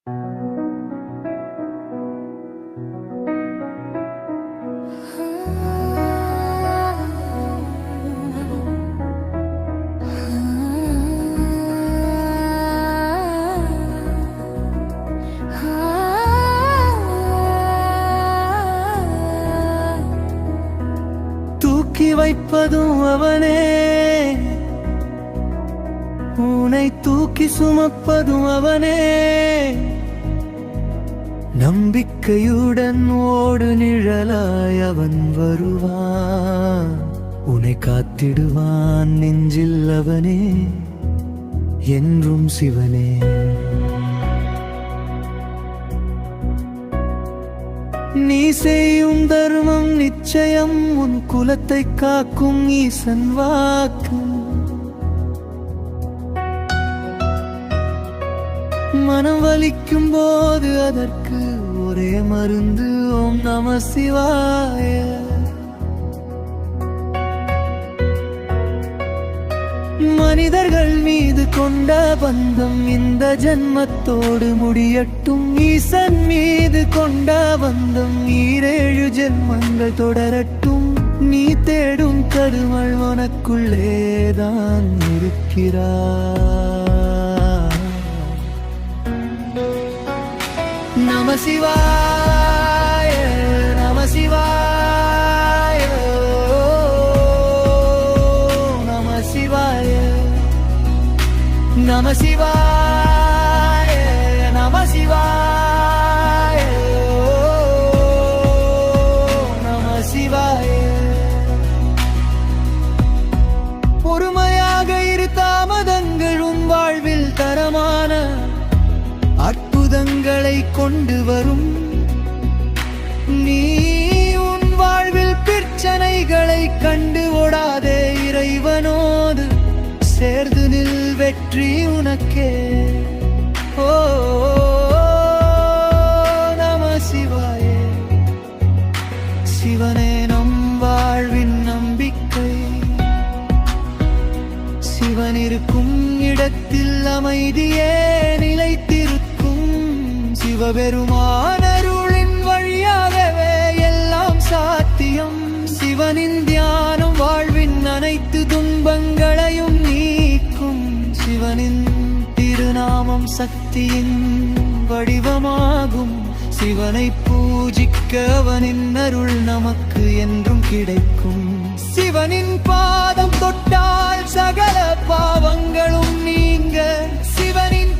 தூக்கி வைப்பதும் அவனே, உன்னை தூக்கி சுமப்பதும் அவனே. நம்பிக்கையுடன் ஓடு நிழலாய் அவன் வருவான், உன்னை காத்திடுவான் நெஞ்சில் அவனே என்றும் சிவனே. நீ செய்யும் தர்மம் நிச்சயம் உன் குலத்தை காக்கும் ஈசன் வாக்கு. மனம் வலிக்கும் போது அதற்கு ஒரே மருந்து ஓம் நம சிவாய. மனிதர்கள் மீது கொண்ட பந்தம் இந்த ஜன்மத்தோடு முடியட்டும். ஈசன் மீது கொண்ட பந்தம் 7 ஜென்மங்கள் தொடரட்டும். நீ தேடும் கருமல் உனக்குள்ளேதான் இருக்கிறார். நம சிவாய நம சிவாய நம சிவாய நம சிவாய நம சிவாய நம சிவாய. பொறுமையாக இரு, தாமதங்கள் உன் வாழ்வில் தரமான அற்புதங்களை கொண்டு வரும். நீ உன் வாழ்வில் பிரச்சனைகளை கண்டு ஓடாதே, இறைவனோடு சேர்ந்து நில், வெற்றி உனக்கே. ஓ நம சிவாய. சிவனே நம் வாழ்வின் நம்பிக்கை, சிவன் இருக்கும் இடத்தில் அமைதியே நிலைத்திருக்கும். சிவபெருமான் அருளின் வழியாகவே எல்லாம் சாத்தியம். சிவனின் தியானம் வாழ்வின் அனைத்து துன்பங்களையும் நீக்கும். சிவனின் திருநாமம் சக்தியின் வடிவமாகும். சிவனை பூஜிக்க அவனின் அருள் நமக்கு என்றும் கிடைக்கும். சிவனின் பாதம் தொட்டால் சகல பாவங்களும் நீங்க. சிவனின்